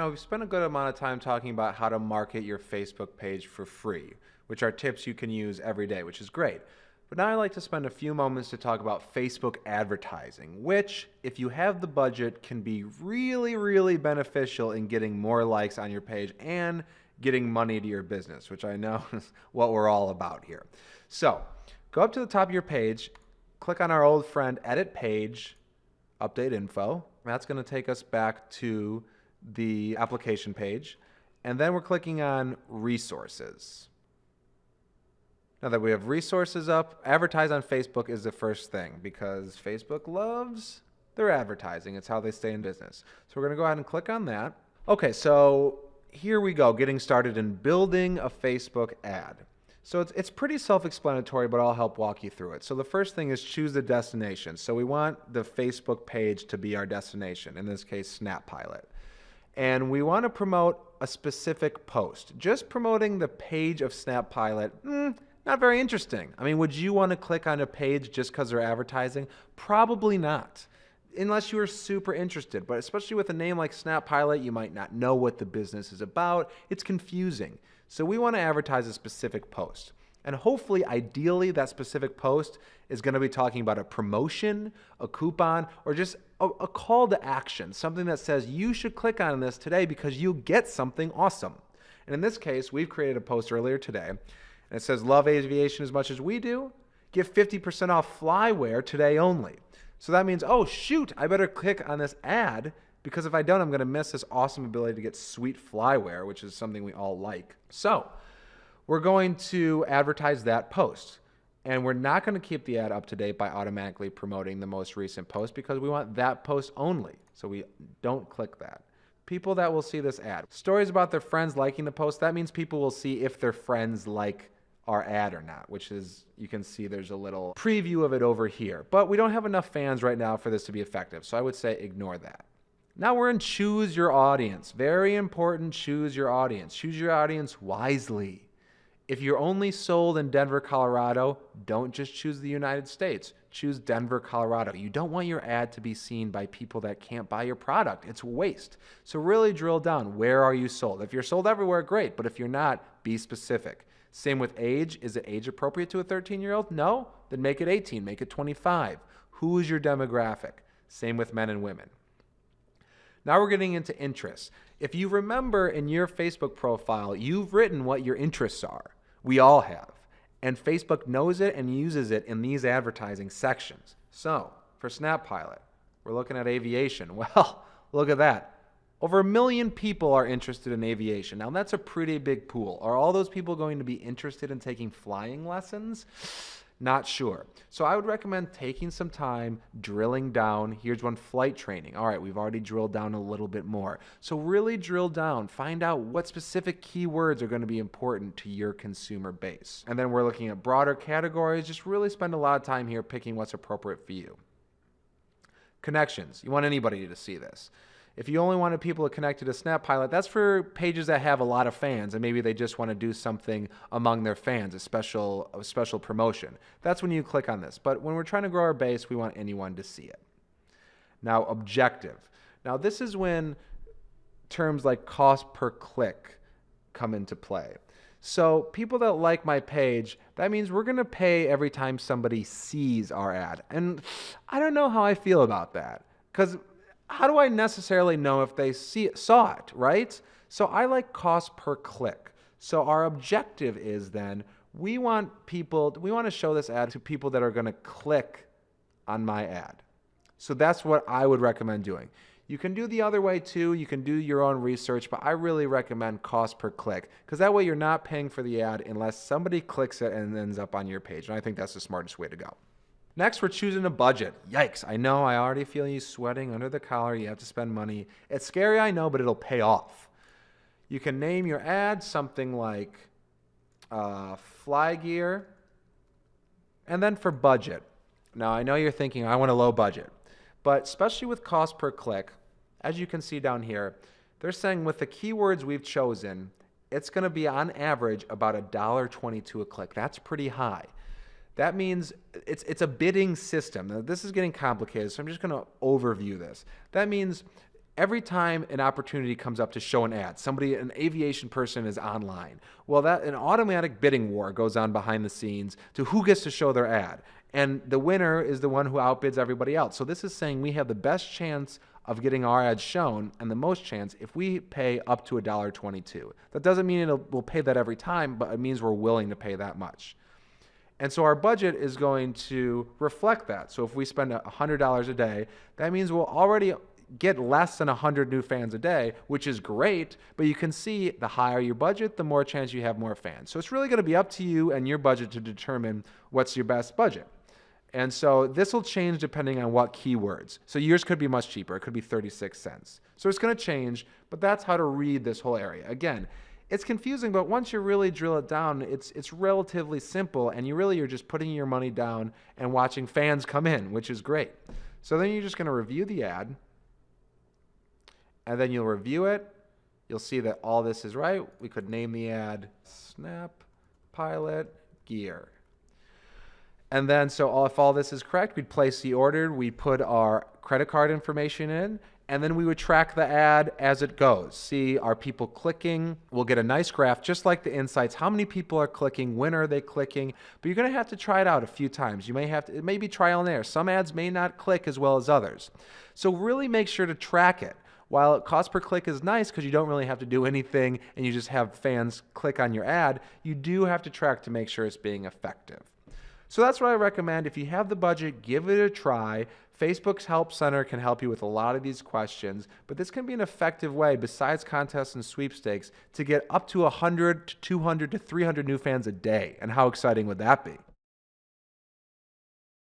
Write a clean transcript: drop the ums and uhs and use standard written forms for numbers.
now we've spent a good amount of time talking about how to market your Facebook page for free, which are tips you can use every day, which is great. But now I'd like to spend a few moments to talk about Facebook advertising, which, if you have the budget, can be really, really beneficial in getting more likes on your page and getting money to your business, which I know is what we're all about here. So go up to the top of your page, click on our old friend, Edit Page, Update Info. That's going to take us back to the application page. And then we're clicking on Resources. Now that we have resources up, advertise on Facebook is the first thing because Facebook loves their advertising. It's how they stay in business. So we're going to go ahead and click on that. Okay, so here we go, getting started in building a Facebook ad. So it's pretty self-explanatory, but I'll help walk you through it. So the first thing is choose the destination. So we want the Facebook page to be our destination, in this case, SnapPilot. And we want to promote a specific post. Just promoting the page of SnapPilot, not very interesting. I mean, would you want to click on a page just because they're advertising? Probably not, unless you are super interested. But especially with a name like SnapPilot, you might not know what the business is about. It's confusing. So we want to advertise a specific post. And hopefully, ideally, that specific post is going to be talking about a promotion, a coupon, or just a call to action, something that says you should click on this today because you'll get something awesome. And in this case, we've created a post earlier today, and it says, love aviation as much as we do? Get 50% off Flyware today only. So that means, oh, shoot, I better click on this ad because if I don't, I'm going to miss this awesome ability to get sweet Flyware, which is something we all like. So we're going to advertise that post. And we're not going to keep the ad up to date by automatically promoting the most recent post because we want that post only. So we don't click that. People that will see this ad. Stories about their friends liking the post, that means people will see if their friends like our ad or not, which is, you can see there's a little preview of it over here. But we don't have enough fans right now for this to be effective. So I would say ignore that. Now we're in choose your audience. Very important, choose your audience. Choose your audience wisely. If you're only sold in Denver, Colorado, don't just choose the United States. Choose Denver, Colorado. You don't want your ad to be seen by people that can't buy your product. It's waste. So really drill down. Where are you sold? If you're sold everywhere, great. But if you're not, be specific. Same with age. Is it age appropriate to a 13-year-old? No? Then make it 18. Make it 25. Who is your demographic? Same with men and women. Now we're getting into interests. If you remember in your Facebook profile, you've written what your interests are. We all have. And Facebook knows it and uses it in these advertising sections. So for SnapPilot, we're looking at aviation. Well, look at that. Over 1 million people are interested in aviation. Now that's a pretty big pool. Are all those people going to be interested in taking flying lessons? Not sure. So I would recommend taking some time, drilling down. Here's one, flight training. All right, we've already drilled down a little bit more. So really drill down. Find out what specific keywords are going to be important to your consumer base. And then we're looking at broader categories. Just really spend a lot of time here picking what's appropriate for you. Connections. You want anybody to see this. If you only wanted people to connect to SnapPilot, that's for pages that have a lot of fans and maybe they just want to do something among their fans, a special promotion. That's when you click on this. But when we're trying to grow our base, we want anyone to see it. Now, objective. Now, this is when terms like cost per click come into play. So people that like my page, that means we're going to pay every time somebody sees our ad. And I don't know how I feel about that because how do I necessarily know if they saw it, right? So I like cost per click. So our objective is then we want to show this ad to people that are going to click on my ad. So that's what I would recommend doing. You can do the other way too. You can do your own research, but I really recommend cost per click because that way you're not paying for the ad unless somebody clicks it and ends up on your page. And I think that's the smartest way to go. Next, we're choosing a budget. Yikes, I know, I already feel you sweating under the collar. You have to spend money. It's scary, I know, but it'll pay off. You can name your ad something like Fly Gear. And then for budget. Now, I know you're thinking, I want a low budget. But especially with cost per click, as you can see down here, they're saying with the keywords we've chosen, it's going to be on average about $1.22 a click. That's pretty high. That means it's a bidding system. Now, this is getting complicated, so I'm just going to overview this. That means every time an opportunity comes up to show an ad, an aviation person is online. Well, an automatic bidding war goes on behind the scenes to who gets to show their ad. And the winner is the one who outbids everybody else. So this is saying we have the best chance of getting our ads shown and the most chance if we pay up to $1.22. That doesn't mean we'll pay that every time, but it means we're willing to pay that much. And so our budget is going to reflect that. So if we spend $100 a day, that means we'll already get less than 100 new fans a day, which is great, but you can see the higher your budget, the more chance you have more fans. So it's really going to be up to you and your budget to determine what's your best budget. And so this will change depending on what keywords. So yours could be much cheaper. It could be 36 cents. So it's going to change, but that's how to read this whole area. Again, it's confusing, but once you really drill it down, it's relatively simple, and you're just putting your money down and watching fans come in, which is great. So then you're just going to review the ad, and then you'll review it. You'll see that all this is right. We could name the ad Snap Pilot Gear. And then, if all this is correct, we'd place the order, we'd put our credit card information in, and then we would track the ad as it goes. See, are people clicking? We'll get a nice graph, just like the insights. How many people are clicking? When are they clicking? But you're going to have to try it out a few times. It may be trial and error. Some ads may not click as well as others. So really make sure to track it. While cost per click is nice because you don't really have to do anything and you just have fans click on your ad, you do have to track to make sure it's being effective. So that's what I recommend. If you have the budget, give it a try. Facebook's Help Center can help you with a lot of these questions, but this can be an effective way, besides contests and sweepstakes, to get up to 100 to 200 to 300 new fans a day. And how exciting would that be?